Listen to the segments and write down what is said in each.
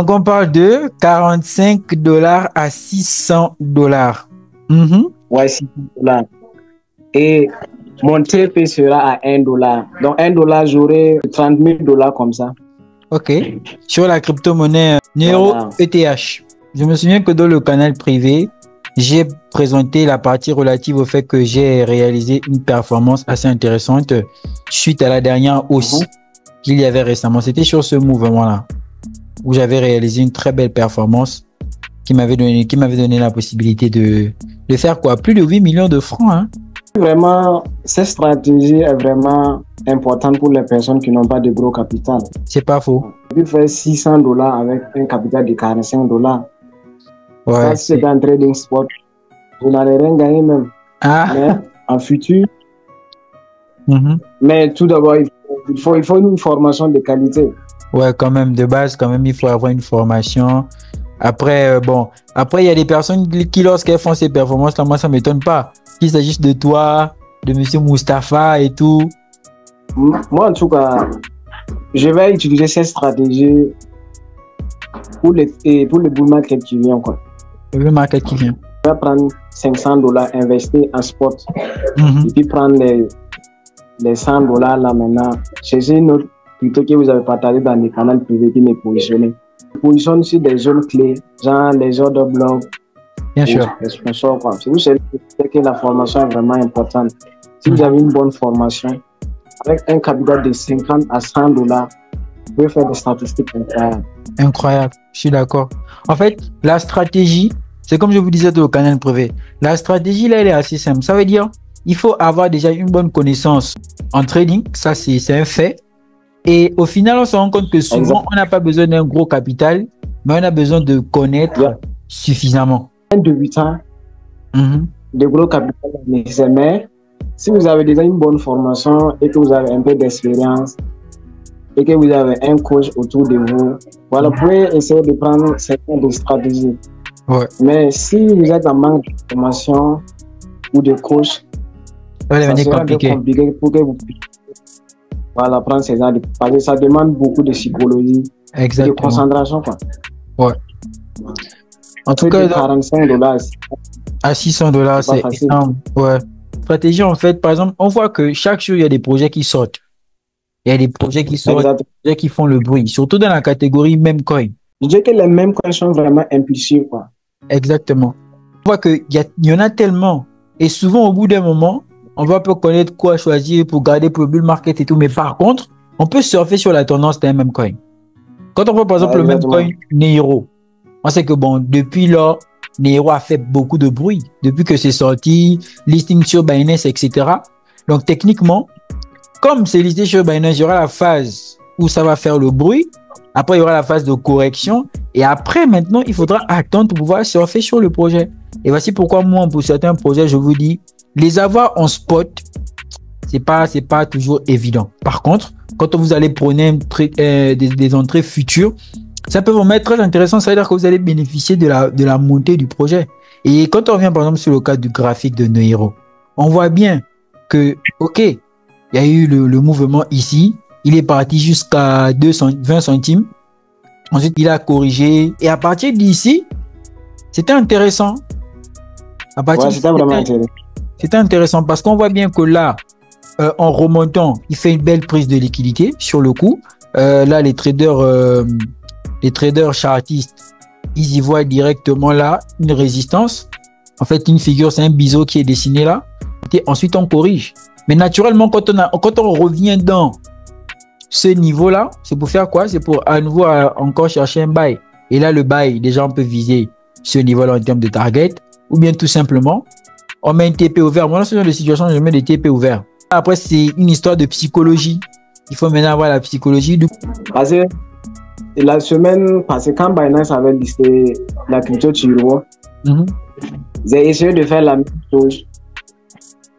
Donc, on parle de $45 à $600. Ouais, $600. Et mon TP sera à $1. Donc, $1, j'aurai $30 000 comme ça. Ok. Sur la crypto-monnaie Neuro Voilà. ETH. Je me souviens que dans le canal privé, j'ai présenté la partie relative au fait que j'ai réalisé une performance assez intéressante suite à la dernière hausse qu'il y avait récemment. C'était sur ce mouvement-là où j'avais réalisé une très belle performance qui m'avait donné la possibilité de faire quoi? Plus de 8 millions de francs. Hein? Vraiment, cette stratégie est vraiment importante pour les personnes qui n'ont pas de gros capital. C'est pas faux. Tu fais $600 avec un capital de $45. Ouais, ça, c'est un trading spot. Vous n'allez rien gagner même. Ah. Mais en futur, mais tout d'abord, il faut une formation de qualité. Ouais, quand même, de base, quand même, il faut avoir une formation. Après, après, il y a des personnes qui, lorsqu'elles font ces performances-là, moi, ça ne m'étonne pas. Qu'il s'agisse de toi, de monsieur Mustapha et tout. Moi, en tout cas, je vais utiliser cette stratégie pour le bull market qui vient, quoi. Le bull market qui vient. Je vais prendre $500, investir en spot. Et puis prendre les $100 là maintenant. Cherchez une autre crypto que vous avez partagé dans les canaux privés qui m'est positionné. Je positionne sur des zones clés, genre les ordres blogs. Bien sûr. Les sponsors, quoi. Si vous savez que la formation est vraiment importante, si vous avez une bonne formation, avec un capital de $50 à $100, vous pouvez faire des statistiques incroyables. Incroyable, je suis d'accord. En fait, la stratégie, c'est comme je vous disais au canal privé, la stratégie là, elle est assez simple. Ça veut dire, il faut avoir déjà une bonne connaissance en trading, ça c'est un fait. Et au final, on se rend compte que souvent, on n'a pas besoin d'un gros capital, mais on a besoin de connaître suffisamment. De 8 ans, de gros capital nécessaire, mais si vous avez déjà une bonne formation et que vous avez un peu d'expérience et que vous avez un coach autour de vous, voilà, vous pouvez essayer de prendre certaines stratégies. Ouais. Mais si vous êtes en manque de formation ou de coach, ça sera compliqué pour que vous puissiez prendre ces arts, parce que ça demande beaucoup de psychologie et de concentration, quoi. Ouais. En tout cas, $45 à $600, c'est énorme. Ouais. Stratégie, en fait, par exemple, on voit que chaque jour, il y a des projets qui sortent. Il y a des projets qui sortent, des projets qui font le bruit, surtout dans la catégorie meme coin. Je dirais que les meme coins sont vraiment impulsifs, quoi. Exactement. On voit qu'il y en a tellement. Et souvent, au bout d'un moment, on va pas connaître quoi choisir pour garder pour le bull market et tout. Mais par contre, on peut surfer sur la tendance d'un meme coin. Quand on voit par exemple le meme coin Neiro, on sait que bon, depuis là, Neiro a fait beaucoup de bruit. Depuis que c'est sorti, listing sur Binance, etc. Donc techniquement, comme c'est listé sur Binance, il y aura la phase où ça va faire le bruit. Après, il y aura la phase de correction. Et après, maintenant, il faudra attendre pour pouvoir surfer sur le projet. Et voici pourquoi moi, pour certains projets, je vous dis, les avoir en spot, c'est pas toujours évident. Par contre, quand vous allez prendre des entrées futures, ça peut vous mettre très intéressant. Ça veut dire que vous allez bénéficier de la montée du projet. Et quand on revient, par exemple, sur le cas du graphique de Neiro, on voit bien que, OK, il y a eu le mouvement ici. Il est parti jusqu'à 20 centimes. Ensuite, il a corrigé. Et à partir d'ici, c'était intéressant. À partir c'était intéressant parce qu'on voit bien que là, en remontant, il fait une belle prise de liquidité sur le coup. Là, les traders chartistes, ils y voient directement là une résistance. En fait, une figure, c'est un biseau qui est dessiné là. Et ensuite, on corrige. Mais naturellement, quand on revient dans ce niveau-là, c'est pour faire quoi? C'est pour à nouveau encore chercher un buy. Et là, le buy, déjà, on peut viser ce niveau-là en termes de target. Ou bien tout simplement, on met un TP ouvert. Moi, dans ce genre de situation, je mets des TP ouverts. Après, c'est une histoire de psychologie. Il faut maintenant avoir la psychologie. Parce que la semaine passée, quand Binance avait listé la crypto Chiro, j'ai essayé de faire la même chose.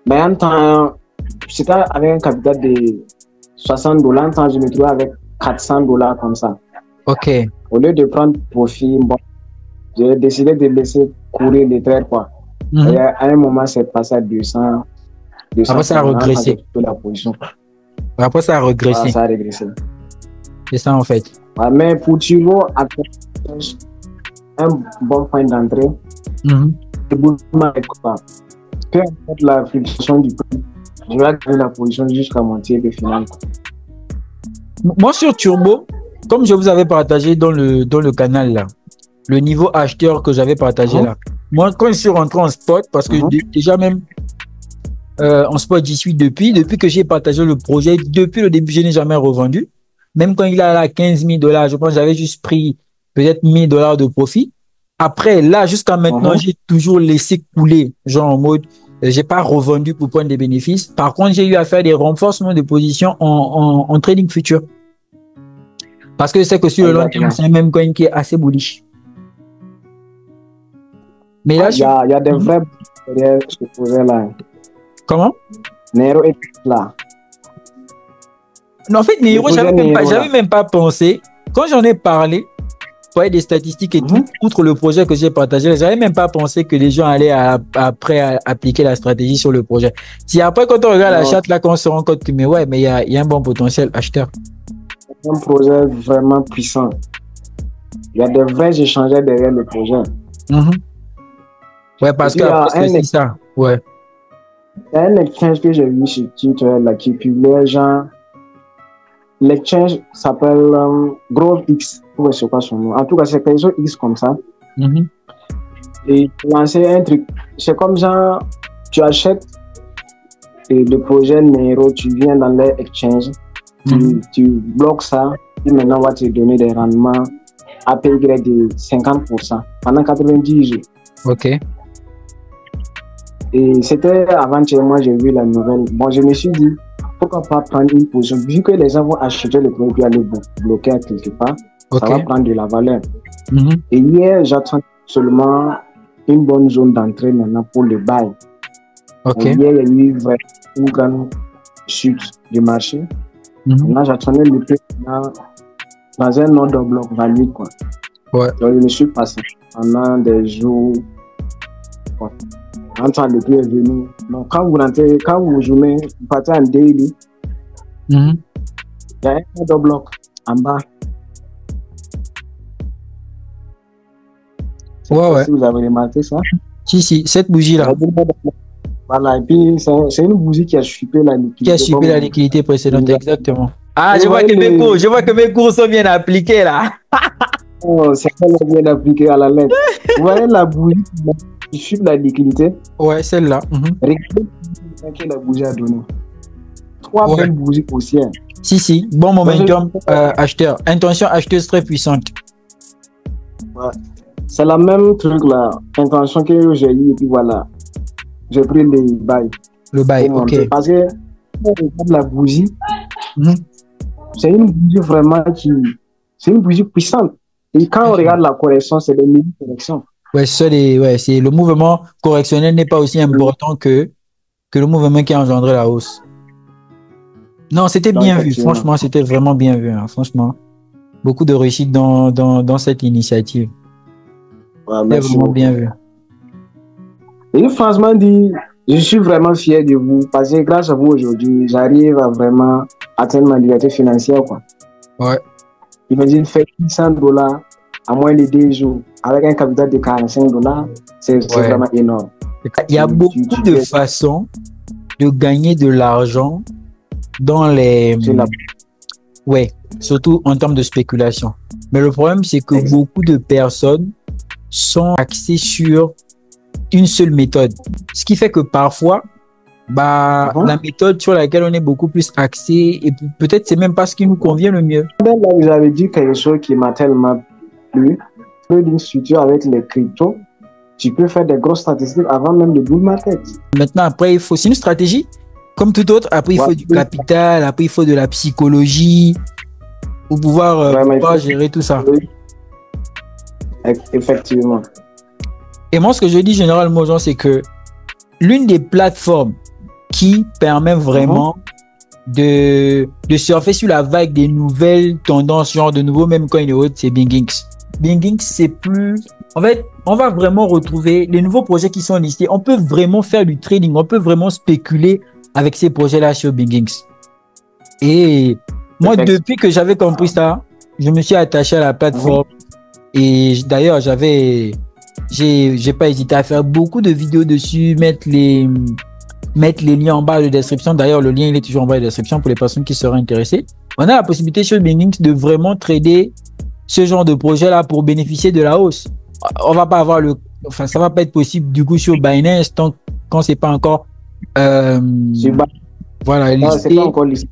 Mais en temps, c'était avec un capital de $60, en temps, je me trouvais avec $400 comme ça. Ok. Au lieu de prendre profit, bon, j'ai décidé de laisser courir les trades, quoi. Et à un moment, c'est passé à 200. Après, ça a régressé. Après, ça a régressé. Ça a régressé. C'est ça, en fait. Ouais, mais pour Chiro, cherche un bon point d'entrée. C'est beaucoup quoi. Peu importe la fluctuation du prix, je vais garder la position jusqu'à mon tiers final. Moi, sur Turbo, comme je vous avais partagé dans le canal là, le niveau acheteur que j'avais partagé là, moi, quand je suis rentré en spot, parce que déjà même en spot, j'y suis depuis que j'ai partagé le projet, depuis le début, je n'ai jamais revendu. Même quand il a là 15 000 $, je pense que j'avais juste pris peut-être 1 000 $ de profit. Après, là, jusqu'à maintenant, j'ai toujours laissé couler, genre en mode, j'ai pas revendu pour prendre des bénéfices. Par contre, j'ai eu à faire des renforcements de position en trading futur. Parce que c'est que sur le long terme, c'est un même coin qui est assez bullish. Mais là, il y a des vrais derrière ce projet-là. Comment? Nero est là. Non, en fait, Nero, j'avais même pas pensé. Quand j'en ai parlé, pour des statistiques et tout, outre le projet que j'ai partagé, j'avais même pas pensé que les gens allaient après appliquer la stratégie sur le projet. Si après, quand on regarde la charte, là, qu'on se rend compte que, mais ouais, mais il y a un bon potentiel acheteur. C'est un projet vraiment puissant. Il y a des vrais échangeurs derrière le projet. Ouais, parce que c'est ça. Ouais. Il y a un exchange que j'ai vu sur Twitter là, qui publiait genre. L'exchange s'appelle Grove X. Ouais, c'est quoi son nom? En tout cas, c'est quelque chose X comme ça. Et lancer un truc. C'est comme genre, tu achètes le projet Nero, tu viens dans les exchanges, tu bloques ça, et maintenant on va te donner des rendements APY de 50% pendant 90 jours. Ok. Et c'était avant-hier, moi j'ai vu la nouvelle. Bon, je me suis dit, pourquoi pas prendre une position, vu que les gens vont acheter le produit et aller bloquer quelque part, ça va prendre de la valeur. Et hier, j'attends seulement une bonne zone d'entrée maintenant pour le buy. Hier, il y a eu une grande chute du marché. Maintenant, j'attendais le prix dans un ordre bloc valide, quoi. Donc, je me suis passé pendant des jours. Quand le prix est venu. Donc, quand vous jouez, vous partez en daily, il y a un ordre bloc en bas. Ouais. Si vous avez remarqué ça. Si, cette bougie-là. Voilà, et puis c'est une bougie qui a chupé la liquidité. Qui a chupé la liquidité précédente, exactement. Ah, je vois que mes cours sont bien appliqués là. Oh, c'est pas bien appliqué à la lettre. Vous voyez la bougie qui chupe la liquidité? Ouais, celle-là. Regardez ce que la bougie a donné. 3 belles bougies haussières. Si, bon momentum acheteur. Intention acheteuse très puissante. Ouais. C'est la même truc là, intention que j'ai eu et puis voilà. J'ai pris le bail. Le bail, ok. Parce que la bougie, c'est une bougie vraiment c'est une bougie puissante. Et quand on regarde la correction, c'est des mini-corrections. Ouais, c'est le mouvement correctionnel n'est pas aussi important que le mouvement qui a engendré la hausse. Non, c'était bien vu. Franchement, c'était vraiment bien vu. Hein. Franchement, beaucoup de réussite dans cette initiative. Ouais, c'est vraiment bien vu. Et franchement dit, je suis vraiment fier de vous parce que grâce à vous aujourd'hui, j'arrive à vraiment atteindre ma liberté financière, quoi. Ouais. Imagine faire $100 à moins de 2 jours avec un capital de $45, c'est vraiment énorme. Il y a beaucoup de façons de gagner de l'argent dans les... Ouais, surtout en termes de spéculation. Mais le problème, c'est que beaucoup de personnes sont axées sur une seule méthode. Ce qui fait que parfois, la méthode sur laquelle on est beaucoup plus axé, et peut-être c'est même pas ce qui nous convient le mieux. Là, vous avez dit quelque chose qui m'a tellement plu. Trading futur avec les cryptos, tu peux faire des grosses statistiques avant même le bull market. Maintenant, après, c'est une stratégie. Comme tout autre, après, il faut du capital, après, il faut de la psychologie pour pouvoir gérer tout ça. Effectivement. Et moi, ce que je dis généralement aux gens, c'est que l'une des plateformes qui permet vraiment de surfer sur la vague des nouvelles tendances, genre de nouveaux meme coins et autres, c'est BingX. BingX, c'est plus... En fait, on va vraiment retrouver les nouveaux projets qui sont listés. On peut vraiment faire du trading, on peut vraiment spéculer avec ces projets-là sur BingX. Et moi, depuis que j'avais compris ça, je me suis attaché à la plateforme. Et d'ailleurs, j'ai pas hésité à faire beaucoup de vidéos dessus, mettre les liens en bas de description. D'ailleurs, le lien, il est toujours en bas de description pour les personnes qui seraient intéressées. On a la possibilité sur Binance de vraiment trader ce genre de projet-là pour bénéficier de la hausse. On va pas avoir ça va pas être possible du coup sur Binance quand c'est pas encore voilà, listé. Pas encore listé.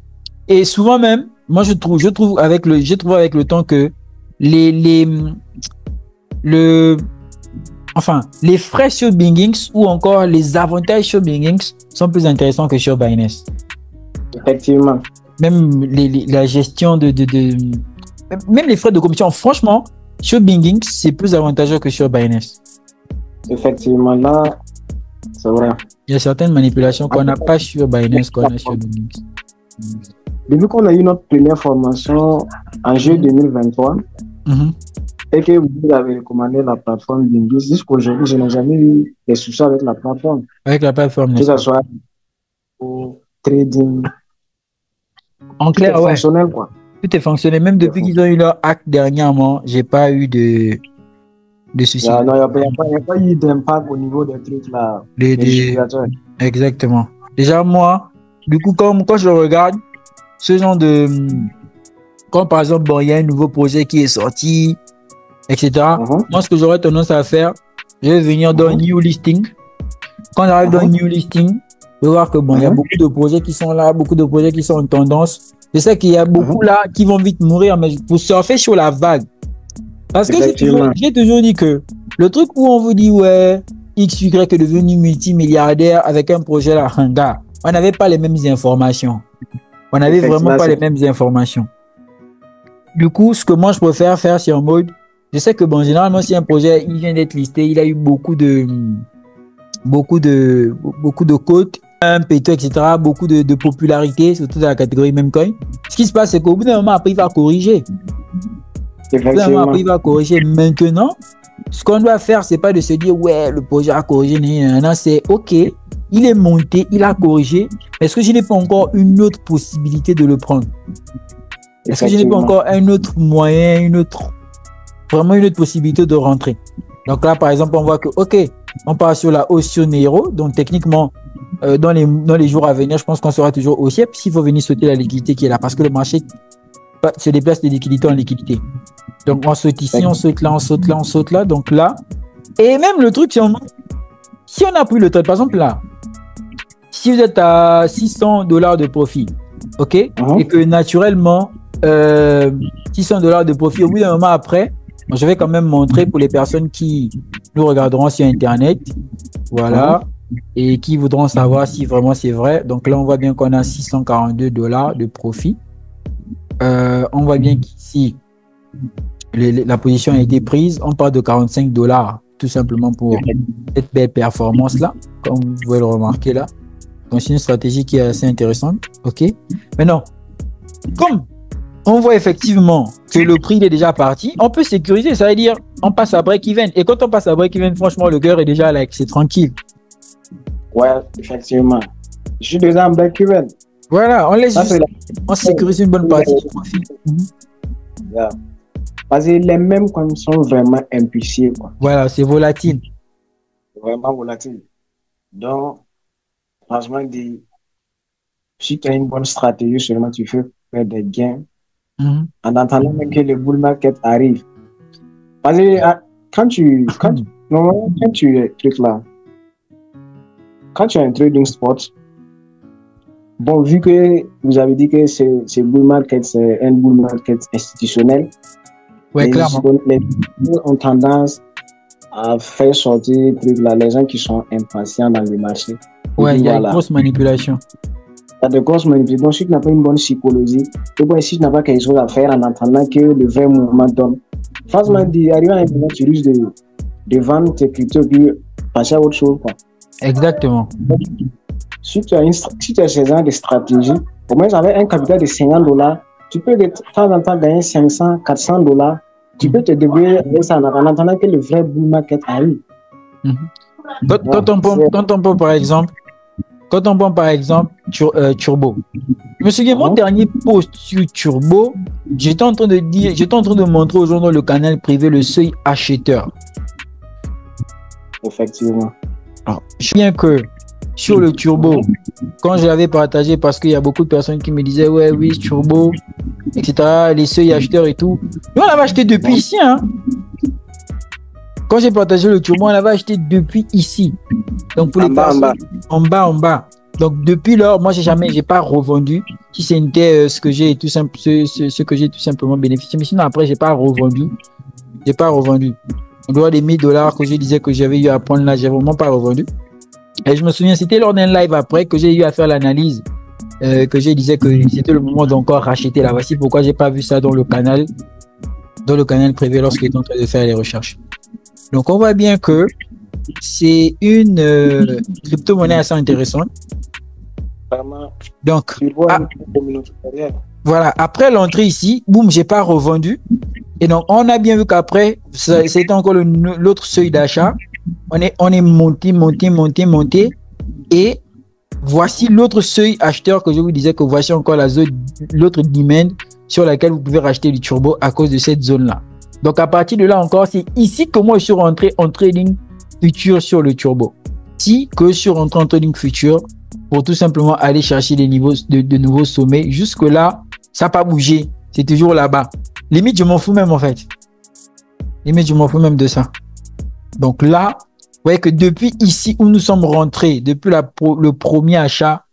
Et souvent même, moi j'ai trouvé avec le temps que les frais sur Binance ou encore les avantages sur Binance sont plus intéressants que sur Binance. Effectivement. Même la gestion même les frais de commission, franchement, sur Binance, c'est plus avantageux que sur Binance. Effectivement, là, c'est vrai. Il y a certaines manipulations qu'on n'a pas sur Binance, qu'on a sur Binance. Depuis qu'on a eu notre première formation en juillet 2023, et que vous avez recommandé la plateforme Binance, jusqu'aujourd'hui, je n'ai jamais eu des soucis avec la plateforme. Avec la plateforme, que ce soit au trading. En clair, ouais. Fonctionnel, quoi. Tout est fonctionnel. Même depuis qu'ils ont eu leur hack dernièrement, j'ai pas eu de soucis. Non, il n'y a pas eu d'impact au niveau des trucs là. Exactement. Déjà, moi, du coup, quand je regarde ce genre quand par exemple, il y a un nouveau projet qui est sorti, etc. Moi, ce que j'aurais tendance à faire, je vais venir dans New Listing. Quand j'arrive dans New Listing, je vais voir que il y a beaucoup de projets qui sont là, beaucoup de projets qui sont en tendance. Je sais qu'il y a beaucoup là qui vont vite mourir, mais pour surfer sur la vague. Parce que j'ai toujours dit que le truc où on vous dit, ouais, XY est devenu multimilliardaire avec un projet là, on n'avait pas les mêmes informations. On n'avait vraiment pas les mêmes informations. Du coup, ce que moi je préfère faire, c'est en mode, je sais que généralement, si un projet il vient d'être listé, il a eu beaucoup de cotes, etc., beaucoup de popularité, surtout dans la catégorie Memecoin. Ce qui se passe, c'est qu'au bout d'un moment, après, il va corriger. Maintenant, ce qu'on doit faire, c'est pas de se dire, ouais, le projet a corrigé, non, c'est OK, il est monté, il a corrigé. Est-ce que je n'ai pas encore une autre possibilité de le prendre? Est-ce que je n'ai pas encore un autre moyen, vraiment une autre possibilité de rentrer? Donc là, par exemple, on voit que, OK, on part sur la hausse sur Nero. Donc, techniquement, dans les jours à venir, je pense qu'on sera toujours haussier. Puis, il faut venir sauter la liquidité qui est là parce que le marché se déplace de liquidité en liquidité. Donc, on saute ici, on saute là, on saute là, on saute là. Donc là, et même le truc, si on a pris le trade, par exemple là, si vous êtes à $600 de profit, OK, et que naturellement, $600 de profit, au bout d'un moment après, je vais quand même montrer pour les personnes qui nous regarderont sur Internet, voilà, et qui voudront savoir si vraiment c'est vrai. Donc là, on voit bien qu'on a $642 de profit. On voit bien qu'ici, la position a été prise. On parle de $45 tout simplement pour cette belle performance-là, comme vous pouvez le remarquer là. Donc c'est une stratégie qui est assez intéressante. OK. Maintenant, comme on voit effectivement que le prix il est déjà parti, on peut sécuriser, ça veut dire on passe à break-even. Et quand on passe à break-even, franchement, le cœur est déjà là, c'est tranquille. Ouais, effectivement. Je suis déjà en break-even. Voilà, on laisse on sécurise une bonne partie du profit. Yeah. Parce que les mêmes coins sont vraiment impulsifs. Voilà, c'est volatile. Vraiment volatile. Donc, franchement, si tu as une bonne stratégie, seulement tu fais faire des gains en attendant que le bull market arrive. Parce que quand tu es là, quand tu as un trading spot, bon, vu que vous avez dit que c'est bull market, c'est un bull market institutionnel, ouais, clairement. Les gens ont tendance à faire sortir les gens qui sont impatients dans le marché. Ouais, il y a une grosse manipulation. Il y a de grosses manipulations. Donc, si tu n'as pas une bonne psychologie, si tu n'as pas quelque chose à faire en attendant que le vrai mouvement donne, franchement, arriver à un moment, tu risques de vendre tes cryptos et passer à autre chose, quoi. Exactement. Donc, si tu as ce genre de stratégie, au moins avec un capital de $50, tu peux de temps en temps gagner $500, $400. Tu peux te débrouiller avec ça en attendant que le vrai bull market arrive. Quand on peut, par exemple, Quand on prend par exemple Turbo. Je me souviens, mon dernier post sur Turbo, j'étais en train de montrer aux gens dans le canal privé le seuil acheteur. Effectivement. Alors, je sais bien que sur le Turbo, quand je l'avais partagé, parce qu'il y a beaucoup de personnes qui me disaient, ouais, oui, Turbo, etc., les seuils acheteurs et tout. Nous, on l'avait acheté depuis ici, hein. Quand j'ai partagé le Turbo, on l'avait acheté depuis ici. Donc, pour les personnes, en bas. Donc, depuis lors, moi, j'ai pas revendu. Si c'était ce que j'ai tout simplement bénéficié. Mais sinon, après, j'ai pas revendu. En dehors des $1000 que je disais que j'avais eu à prendre là, j'ai vraiment pas revendu. Et je me souviens, c'était lors d'un live après que j'ai eu à faire l'analyse, que je disais que c'était le moment d'encore racheter là. Voici pourquoi j'ai pas vu ça dans le canal privé lorsque j'étais en train de faire les recherches. Donc, on voit bien que c'est une crypto-monnaie assez intéressante. Donc, voilà, après l'entrée ici, boum, j'ai pas revendu. Et donc, on a bien vu qu'après, c'était encore l'autre seuil d'achat. On est monté. Et voici l'autre seuil acheteur que je vous disais que voici encore l'autre demand sur laquelle vous pouvez racheter du Turbo à cause de cette zone-là. Donc, à partir de là encore, c'est ici que moi, je suis rentré en trading futur sur le Turbo. Si que je suis rentré en trading futur pour tout simplement aller chercher des niveaux de nouveaux sommets. Jusque-là, ça n'a pas bougé. C'est toujours là-bas. Limite, je m'en fous même en fait. Limite, je m'en fous même de ça. Donc là, vous voyez que depuis ici où nous sommes rentrés, depuis le premier achat,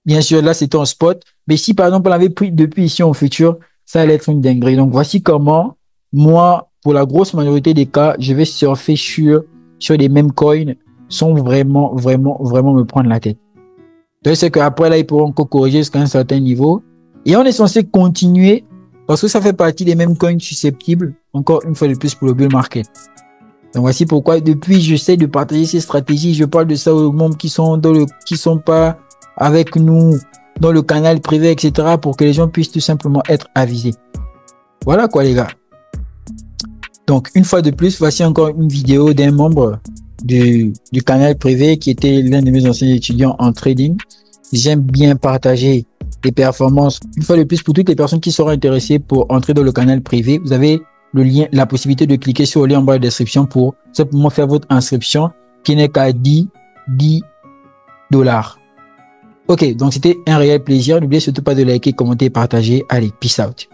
bien sûr, là, c'était en spot. Mais si, par exemple, on l'avait pris depuis ici en futur, ça allait être une dinguerie. Donc, voici comment, moi, pour la grosse majorité des cas, je vais surfer sur les mêmes coins sans vraiment me prendre la tête. Donc, c'est qu'après, là, ils pourront encore corriger jusqu'à un certain niveau. Et on est censé continuer parce que ça fait partie des mêmes coins susceptibles, encore une fois de plus, pour le bull market. Donc, voici pourquoi, depuis, j'essaie de partager ces stratégies. Je parle de ça aux membres qui sont pas avec nous dans le canal privé, etc., pour que les gens puissent tout simplement être avisés. Voilà quoi, les gars. Donc, une fois de plus, voici encore une vidéo d'un membre du canal privé qui était l'un de mes anciens étudiants en trading. J'aime bien partager des performances. Une fois de plus, pour toutes les personnes qui seront intéressées pour entrer dans le canal privé, vous avez le lien, la possibilité de cliquer sur le lien en bas de la description pour simplement faire votre inscription qui n'est qu'à $10. Ok, donc c'était un réel plaisir. N'oubliez surtout pas de liker, commenter et partager. Allez, peace out.